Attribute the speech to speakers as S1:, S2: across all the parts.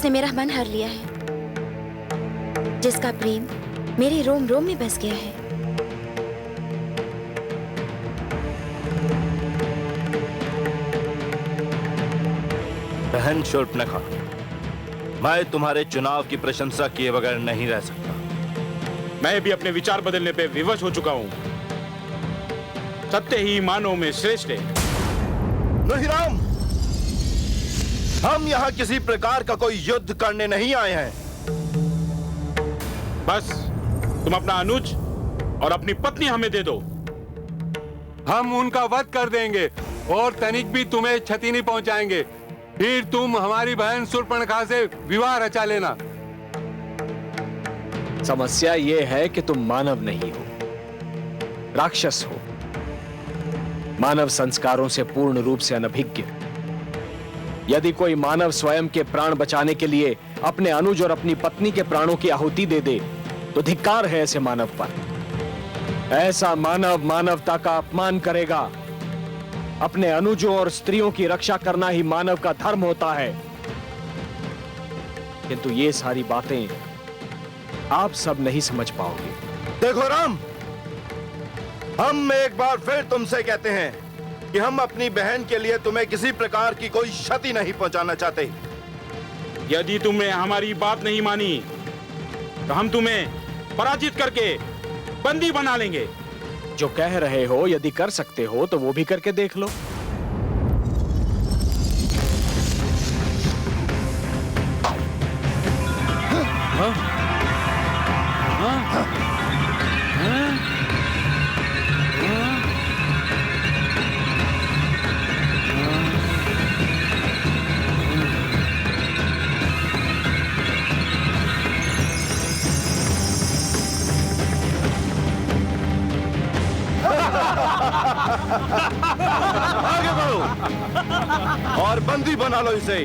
S1: जिसने मेरा मन हर लिया है, जिसका प्रेम मेरे रोम रोम में बस गया है।
S2: बहन शूर्पणखा, मैं तुम्हारे चुनाव की प्रशंसा किए बगैर नहीं रह सकता।
S3: मैं भी अपने विचार बदलने पे विवश हो चुका हूं। सत्य ही मानव में श्रेष्ठ है।
S2: नहीं राम, हम यहाँ किसी प्रकार का कोई युद्ध करने नहीं आए हैं।
S3: बस तुम अपना अनुज और अपनी पत्नी हमें दे दो।
S4: हम उनका वध कर देंगे और तनिक भी तुम्हें क्षति नहीं पहुंचाएंगे। फिर तुम हमारी बहन शूर्पणखा से विवाह रचा लेना।
S5: समस्या यह है कि तुम मानव नहीं हो, राक्षस हो, मानव संस्कारों से पूर्ण रूप से अनभिज्ञ। यदि कोई मानव स्वयं के प्राण बचाने के लिए अपने अनुज और अपनी पत्नी के प्राणों की आहुति दे दे तो धिक्कार है ऐसे मानव पर। ऐसा मानव मानवता का अपमान करेगा। अपने अनुजों और स्त्रियों की रक्षा करना ही मानव का धर्म होता है। किंतु ये सारी बातें आप सब नहीं समझ पाओगे।
S2: देखो राम, हम एक बार फिर तुमसे कहते हैं कि हम अपनी बहन के लिए तुम्हें किसी प्रकार की कोई क्षति नहीं पहुंचाना चाहते।
S3: यदि तुमने हमारी बात नहीं मानी तो हम तुम्हें पराजित करके बंदी बना लेंगे।
S5: जो कह रहे हो यदि कर सकते हो तो वो भी करके देख लो।
S2: आगे बढ़ो और बंदी बना लो इसे।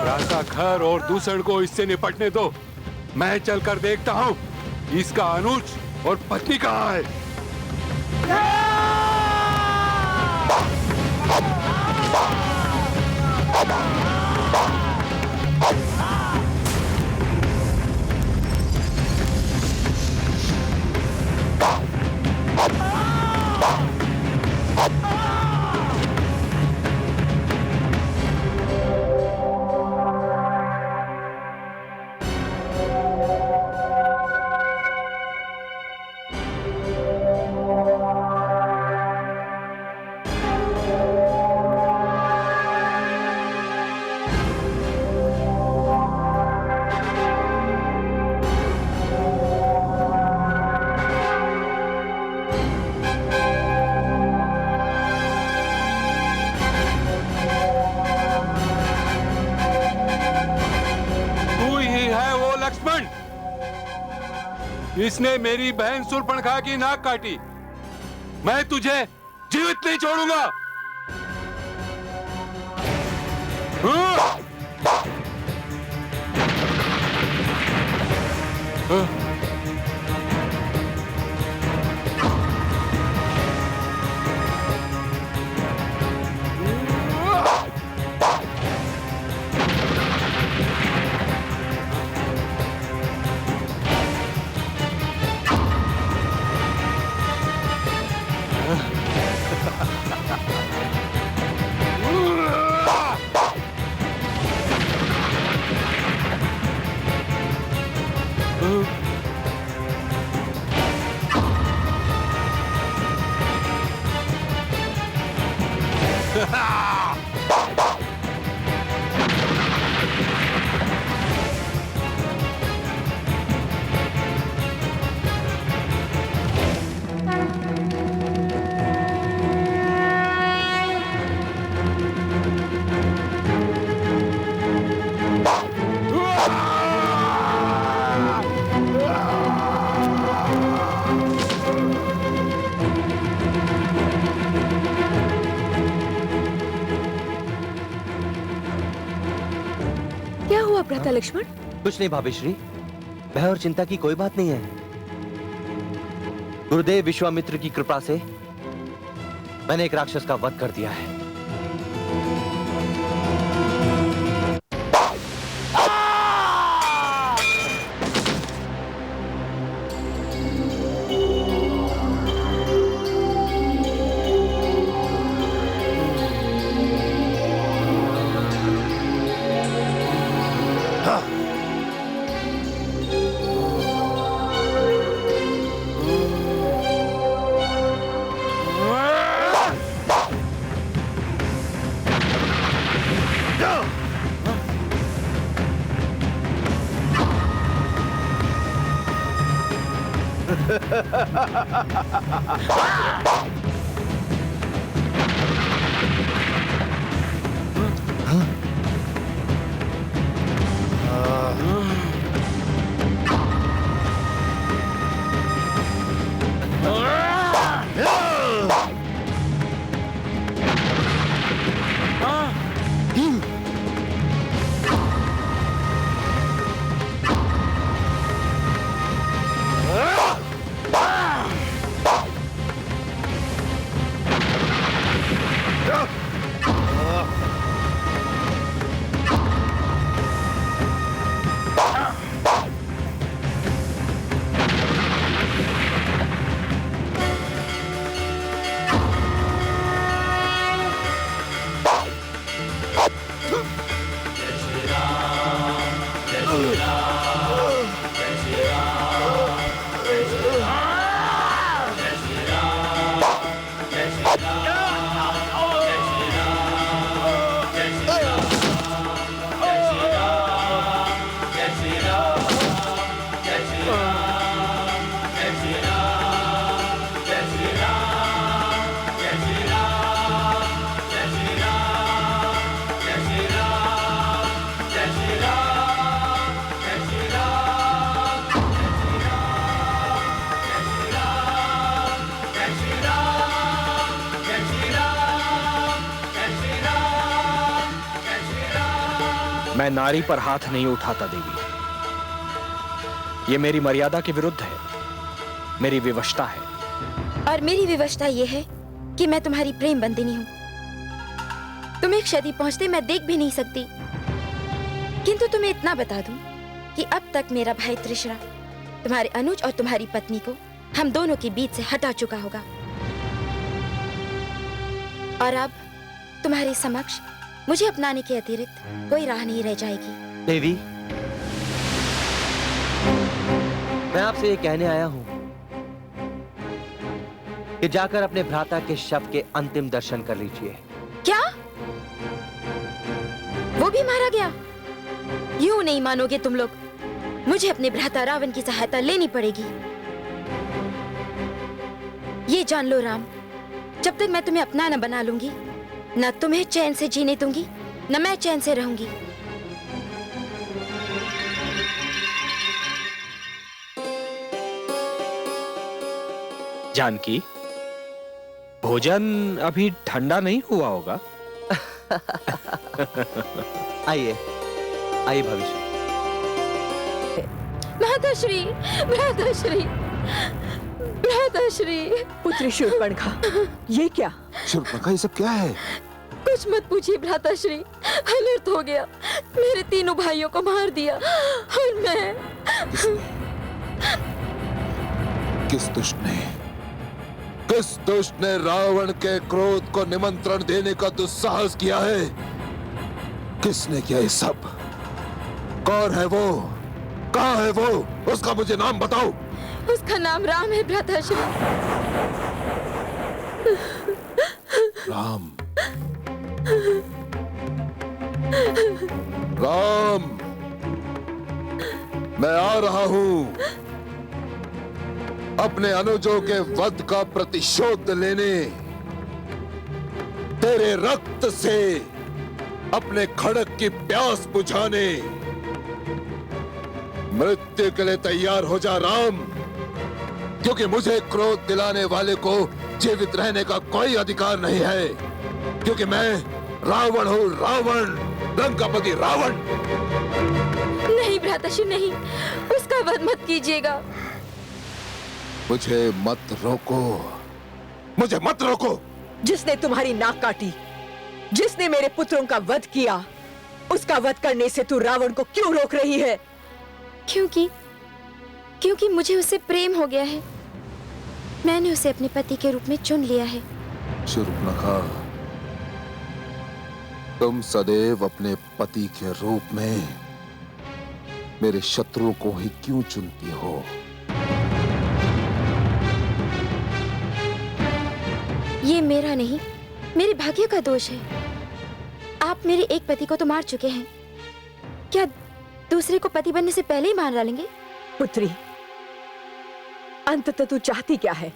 S4: राजा खर और दूसर को इससे निपटने दो। मैं चलकर देखता हूं इसका अनुज और पत्नी कहां है। इसने मेरी बहन शूर्पणखा की नाक काटी। मैं तुझे जीवित नहीं छोड़ूंगा।
S6: भ्राता लक्ष्मण?
S7: कुछ नहीं भाभीश्री, भय और चिंता की कोई बात नहीं है। गुरुदेव विश्वामित्र की कृपा से मैंने एक राक्षस का वध कर दिया है।
S5: मैं नारी पर हाथ नहीं उठाता देवी। ये मेरी मर्यादा के विरुद्ध है, मेरी विवशता है।
S1: और मेरी विवशता ये है कि मैं तुम्हारी प्रेम बंदिनी हूँ। तुम्हें क्षति पहुंचते मैं देख भी नहीं सकती, किंतु तुम्हें इतना बता दूं कि अब तक मेरा भाई त्रिशरा तुम्हारे अनुज और तुम्हारी पत्नी को हम दोनों के बीच से हटा चुका होगा। और अब तुम्हारे समक्ष मुझे अपनाने के अतिरिक्त कोई राह नहीं रह जाएगी।
S7: देवी, मैं आपसे ये कहने आया हूं कि जाकर अपने भ्राता के शव के अंतिम दर्शन कर लीजिए।
S1: क्या? वो भी मारा गया? यूं नहीं मानोगे तुम लोग। मुझे अपने भ्राता रावण की सहायता लेनी पड़ेगी। ये जान लो राम, जब तक मैं तुम्हें अपना न बना लूंगी, न तुम्हें चैन से जीने दूंगी, न मैं चैन से रहूंगी।
S5: जानकी, भोजन अभी ठंडा नहीं हुआ होगा।
S7: आइए आइए भविष्य।
S1: भ्राताश्री, भ्राताश्री, भ्राताश्री।
S6: पुत्री शूर्पणखा, ये क्या?
S2: शूर्पणखा, ये सब क्या है?
S1: कुछ मत पूछिए भ्राताश्री, अनर्थ हो गया। मेरे तीनों भाइयों को मार दिया और मैं।
S2: किस दुष्ट ने रावण के क्रोध को निमंत्रण देने का दुस्साहस किया है? किसने किया ये सब? कौन है वो? कहाँ है वो? उसका मुझे नाम बताओ।
S1: उसका नाम राम है भ्राताश्री।
S2: राम। राम, मैं आ रहा हूं अपने अनुजों के वध का प्रतिशोध लेने। तेरे रक्त से अपने खड़क की प्यास बुझाने। मृत्यु के लिए तैयार हो जा राम, क्योंकि मुझे क्रोध दिलाने वाले को जीवित रहने का कोई अधिकार नहीं है, क्योंकि मैं रावण हूँ, रावण, लंकापति रावण।
S1: नहीं भ्राताश्री, नहीं, उसका वध मत कीजिएगा।
S2: मुझे मत रोको, मुझे मत रोको।
S6: जिसने तुम्हारी नाक काटी, जिसने मेरे पुत्रों का वध किया, उसका वध करने से तू रावण को क्यों रोक रही है?
S1: क्योंकि मुझे उससे प्रेम हो गया है। मैंने उसे अपने पति के रूप में चुन लिया है।
S2: शूर्पणखा, तुम सदैव अपने पति के रूप में मेरे शत्रु को ही क्यों चुनती हो?
S1: ये मेरा नहीं, मेरे भाग्य का दोष है। आप मेरे एक पति को तो मार चुके हैं, क्या दूसरे को पति बनने से पहले ही मार डालेंगे?
S6: पुत्री, अंततः तू चाहती क्या है?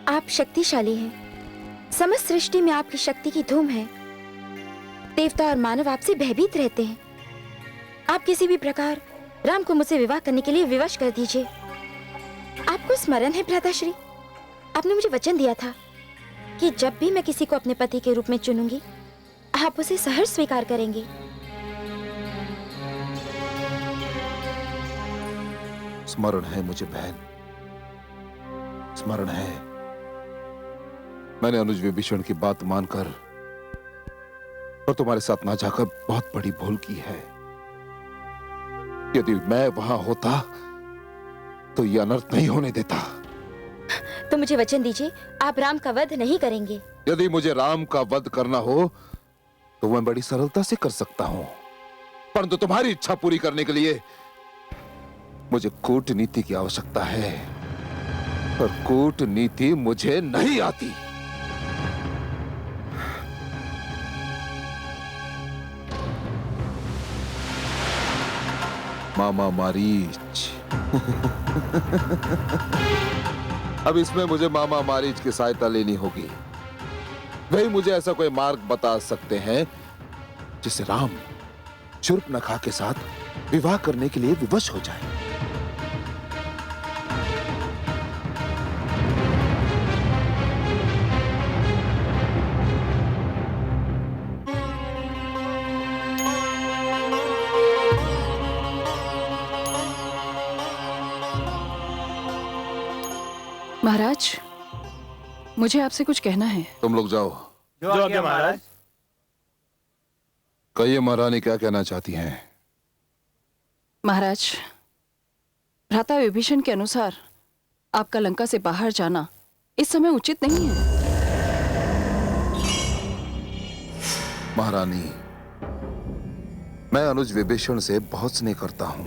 S1: आप शक्तिशाली हैं। समस्त सृष्टि में आपकी शक्ति की धूम है। देवता और मानव आपसे भयभीत रहते हैं। आप किसी भी प्रकार राम को मुझसे विवाह करने के लिए विवश कर दीजिए। आपको स्मरण है भ्राताश्री, आपने मुझे वचन दिया था कि जब भी मैं किसी को अपने पति के रूप में चुनूंगी, आप उसे सहर्ष स्वीकार करेंगे।
S2: स्मरण है मुझे बहन, स्मरण है। मैंने अनुज विभीषण की बात मानकर और तुम्हारे साथ ना जाकर बहुत बड़ी भूल की है। यदि मैं वहां होता तो यह अनर्थ नहीं होने देता।
S1: तो मुझे वचन दीजिए, आप राम का वध नहीं करेंगे।
S2: यदि मुझे राम का वध करना हो तो मैं बड़ी सरलता से कर सकता हूं, परंतु तुम्हारी इच्छा पूरी करने के लिए मुझे कूटनीति की आवश्यकता है, और कूटनीति मुझे नहीं आती। मामा मारीच। अब इसमें मुझे मामा मारीच की सहायता लेनी होगी। वही मुझे ऐसा कोई मार्ग बता सकते हैं जिससे राम शूर्पणखा के साथ विवाह करने के लिए विवश हो जाए।
S8: महाराज, मुझे आपसे कुछ कहना है।
S2: तुम लोग जाओ।
S7: जो आज्ञा महाराज।
S2: कहिए महारानी क्या कहना चाहती हैं?
S8: महाराज, भ्राता विभीषण के अनुसार आपका लंका से बाहर जाना इस समय उचित नहीं है।
S2: महारानी, मैं अनुज विभीषण से बहुत स्नेह करता हूं।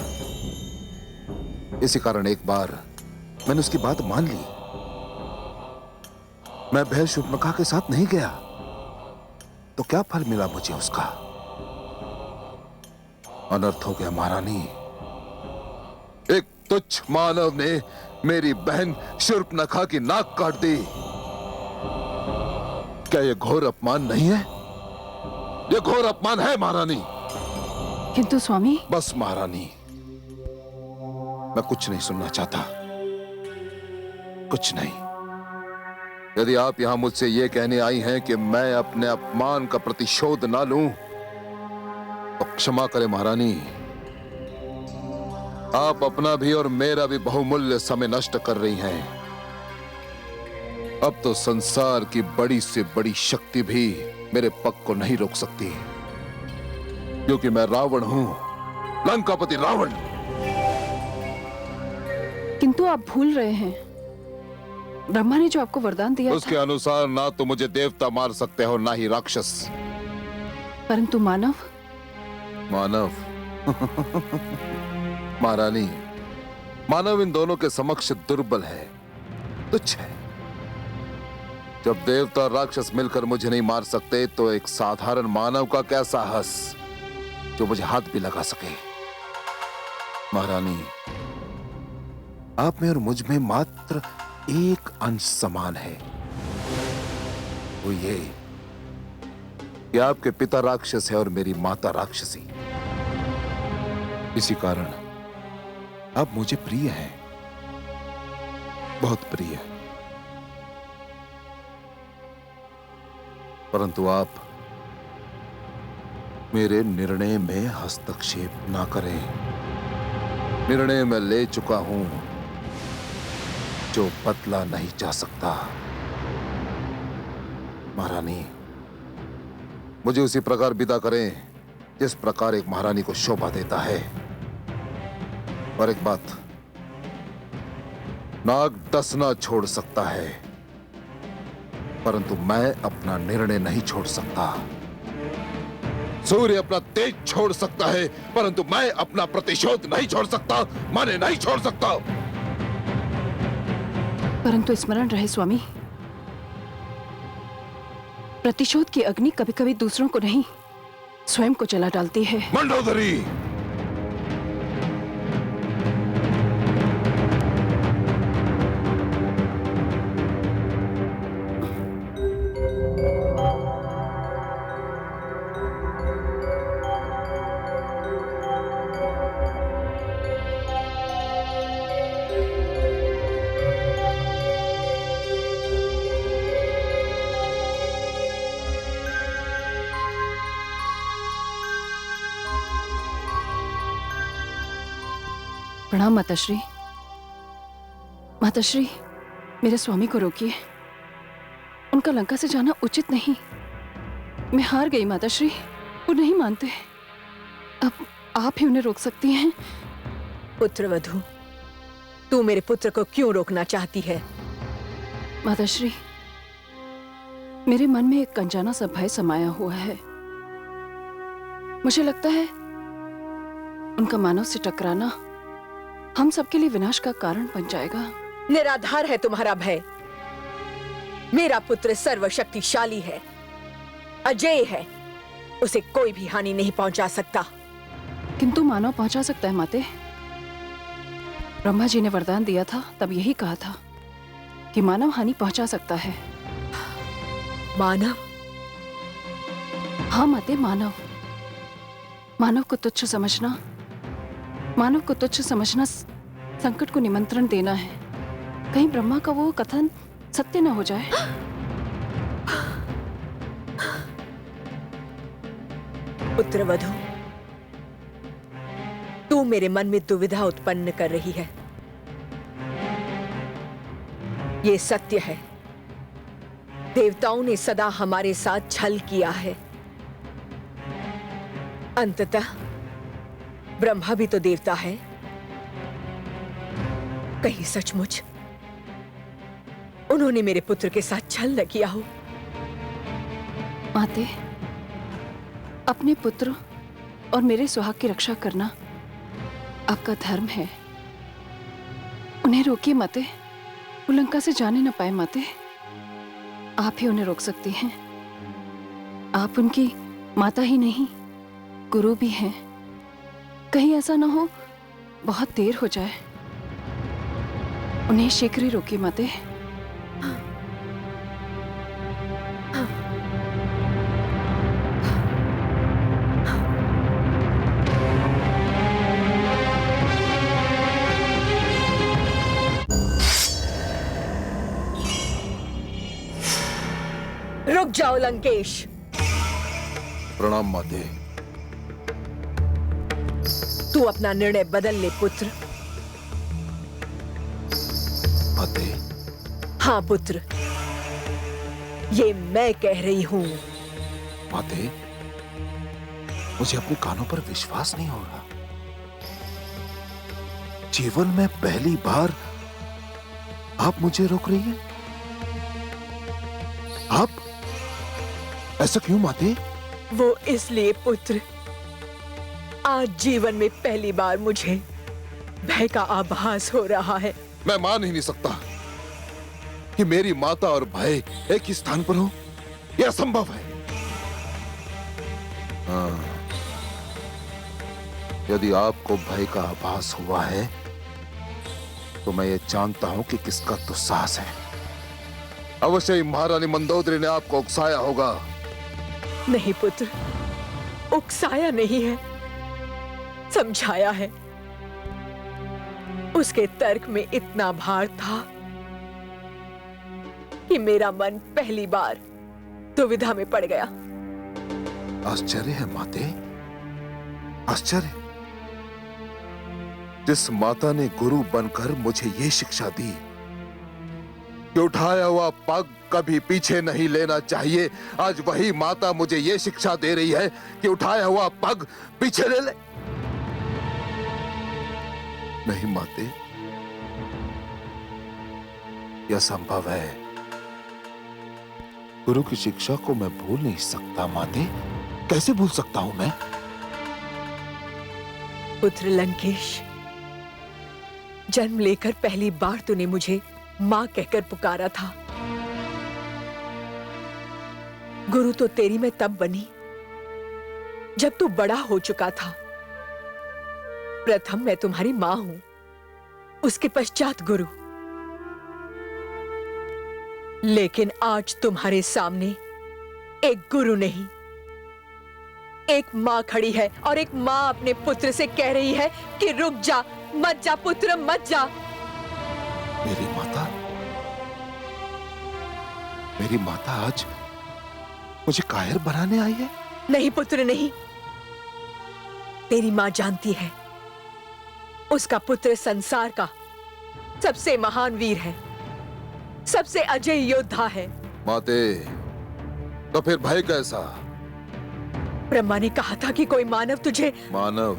S2: इसी कारण एक बार मैंने उसकी बात मान ली। मैं भय शूर्पणखा के साथ नहीं गया तो क्या फल मिला मुझे उसका? अनर्थ हो गया महारानी। एक तुच्छ मानव ने मेरी बहन शूर्पणखा की नाक काट दी। क्या यह घोर अपमान नहीं है? यह घोर अपमान है महारानी।
S8: किंतु स्वामी।
S2: बस महारानी, मैं कुछ नहीं सुनना चाहता, कुछ नहीं। यदि आप यहां मुझसे यह कहने आई हैं कि मैं अपने अपमान का प्रतिशोध ना लूं, तो क्षमा करें महारानी, आप अपना भी और मेरा भी बहुमूल्य समय नष्ट कर रही हैं। अब तो संसार की बड़ी से बड़ी शक्ति भी मेरे पग को नहीं रोक सकती, क्योंकि मैं रावण हूं, लंकापति रावण।
S8: किंतु आप भूल रहे हैं, ब्रह्मा ने जो आपको वरदान दिया
S2: उसके अनुसार ना तो मुझे देवता मार सकते हो ना ही राक्षस।
S8: परंतु मानव।
S2: मानव महारानी, मानव इन दोनों के समक्ष दुर्बल है, तुच्छ है। जब देवता और राक्षस मिलकर मुझे नहीं मार सकते तो एक साधारण मानव का क्या साहस जो मुझे हाथ भी लगा सके। महारानी, आप में और मुझ में मात्र एक अंश समान है, वो ये कि आपके पिता राक्षस है और मेरी माता राक्षसी। इसी कारण आप मुझे प्रिय हैं, बहुत प्रिय। परंतु आप मेरे निर्णय में हस्तक्षेप ना करें। निर्णय मैं ले चुका हूं जो बदला नहीं जा सकता। महारानी, मुझे उसी प्रकार विदा करें जिस प्रकार एक महारानी को शोभा देता है। और एक बात, नाग डसना छोड़ सकता है, परंतु मैं अपना निर्णय नहीं छोड़ सकता। सूर्य अपना तेज छोड़ सकता है, परंतु मैं अपना प्रतिशोध नहीं छोड़ सकता, माने नहीं छोड़ सकता।
S8: परंतु स्मरण रहे स्वामी, प्रतिशोध की अग्नि कभी कभी दूसरों को नहीं, स्वयं को जला डालती है।
S2: मंडोदरी,
S8: प्रणाम माताश्री। माताश्री, मेरे स्वामी को रोकिए। उनका लंका से जाना उचित नहीं। मैं हार गई माताश्री, वो नहीं मानते। अब आप ही उन्हें रोक सकती हैं।
S6: पुत्रवधू, तू मेरे पुत्र को क्यों रोकना चाहती है?
S8: माताश्री, मेरे मन में एक अनजाना सा भय समाया हुआ है। मुझे लगता है उनका मानव से टकराना हम सबके लिए विनाश का कारण बन जाएगा।
S6: निराधार है तुम्हारा भय। मेरा पुत्र सर्वशक्तिशाली है, अजेय है, उसे कोई भी हानि नहीं पहुंचा सकता।
S8: किंतु मानव पहुंचा सकता है माते। ब्रह्मा जी ने वरदान दिया था, तब यही कहा था कि मानव हानि पहुंचा सकता है।
S6: मानव?
S8: हाँ माते, मानव। मानव को तुच्छ समझना, मानव को तुच्छ समझना संकट को निमंत्रण देना है। कहीं ब्रह्मा का वो कथन सत्य न हो जाए।
S6: पुत्रवधू, तू मेरे मन में दुविधा उत्पन्न कर रही है। ये सत्य है, देवताओं ने सदा हमारे साथ छल किया है। अंततः ब्रह्मा भी तो देवता है। कहीं सचमुच उन्होंने मेरे पुत्र के साथ छल न किया हो?
S8: माते, अपने पुत्र और मेरे सुहाग की रक्षा करना आपका धर्म है। उन्हें रोकिए माते, वो लंका से जाने न पाए माते। आप ही उन्हें रोक सकती हैं। आप उनकी माता ही नहीं, गुरु भी हैं। कहीं ऐसा ना हो बहुत देर हो जाए। उन्हें शीघ्र ही रोकिए माते।
S6: रुक जाओ लंकेश।
S2: प्रणाम माते।
S6: तू अपना निर्णय बदल ले पुत्र।
S2: माते?
S6: हाँ पुत्र, ये मैं कह रही हूं।
S2: माते, मुझे अपने कानों पर विश्वास नहीं हो रहा। जीवन में पहली बार आप मुझे रोक रही हैं। आप ऐसा क्यों माते?
S6: वो इसलिए पुत्र, आज जीवन में पहली बार मुझे भय का आभास हो रहा है।
S2: मैं मान ही नहीं सकता कि मेरी माता और भाई एक ही स्थान पर हो। यह असंभव है। हाँ, यदि आपको भय का आभास हुआ है तो मैं ये जानता हूं कि किसका दुस्साहस है। अवश्य ही महारानी मंदोदरी ने आपको उकसाया होगा।
S6: नहीं पुत्र, उकसाया नहीं है, समझाया है। उसके तर्क में इतना भार था कि मेरा मन पहली बार दुविधा में पड़ गया।
S2: आश्चर्य है माते, आश्चर्य। जिस माता ने गुरु बनकर मुझे ये शिक्षा दी कि उठाया हुआ पग कभी पीछे नहीं लेना चाहिए, आज वही माता मुझे ये शिक्षा दे रही है कि उठाया हुआ पग पीछे ले ले। नहीं माते, यह संभव है। गुरु की शिक्षा को मैं भूल नहीं सकता माते। कैसे भूल सकता हूं मैं?
S6: पुत्र लंकेश, जन्म लेकर पहली बार तूने मुझे मां कहकर पुकारा था। गुरु तो तेरी मैं तब बनी जब तू बड़ा हो चुका था। प्रथम मैं तुम्हारी मां हूं, उसके पश्चात गुरु। लेकिन आज तुम्हारे सामने एक गुरु नहीं, एक मां खड़ी है और एक मां अपने पुत्र से कह रही है कि रुक जा, मत जा पुत्र, मत जा।
S2: मेरी माता, मेरी माता आज मुझे कायर बनाने आई है?
S6: नहीं पुत्र नहीं, तेरी मां जानती है उसका पुत्र संसार का सबसे महान वीर है, सबसे अजय योद्धा है।
S2: माते, तो फिर भय कैसा?
S6: ब्रह्मा ने कहा था कि कोई मानव तुझे।
S2: मानव?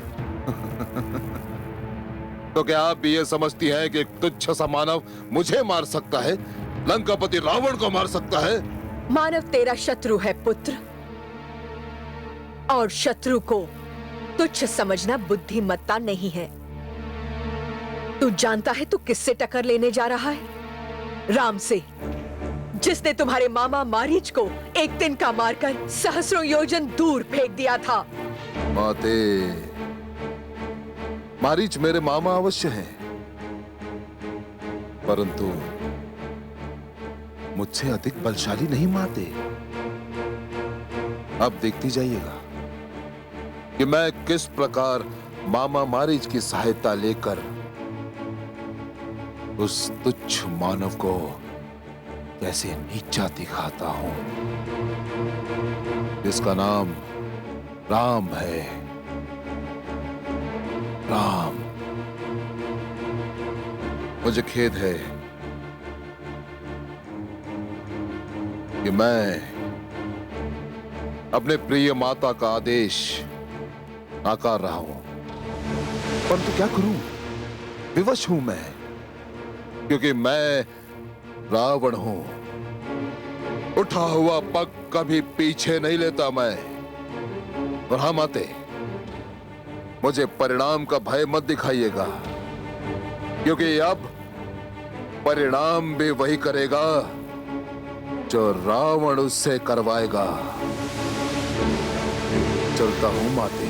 S2: तो क्या आप भी ये समझती हैं कि एक तुच्छ सा मानव मुझे मार सकता है, लंकापति रावण को मार सकता है?
S6: मानव तेरा शत्रु है पुत्र, और शत्रु को तुच्छ समझना बुद्धिमत्ता नहीं है। तू जानता है तू किससे टक्कर लेने जा रहा है? राम से, जिसने तुम्हारे मामा मारीच को एक तिनका मारकर सहस्रों योजन दूर फेंक दिया था।
S2: माते, मारीच मेरे मामा अवश्य हैं, परंतु मुझसे अधिक बलशाली नहीं माते। अब देखती जाइएगा कि मैं किस प्रकार मामा मारीच की सहायता लेकर उस तुच्छ मानव को कैसे नीचा दिखाता हूं, जिसका नाम राम है। राम। मुझे खेद है कि मैं अपने प्रिय माता का आदेश नाकार रहा हूं, परंतु क्या करूं, विवश हूं मैं, क्योंकि मैं रावण हूं। उठा हुआ पग कभी पीछे नहीं लेता मैं। और हाँ माते, मुझे परिणाम का भय मत दिखाइएगा, क्योंकि अब परिणाम भी वही करेगा जो रावण उससे करवाएगा। चलता हूं माते।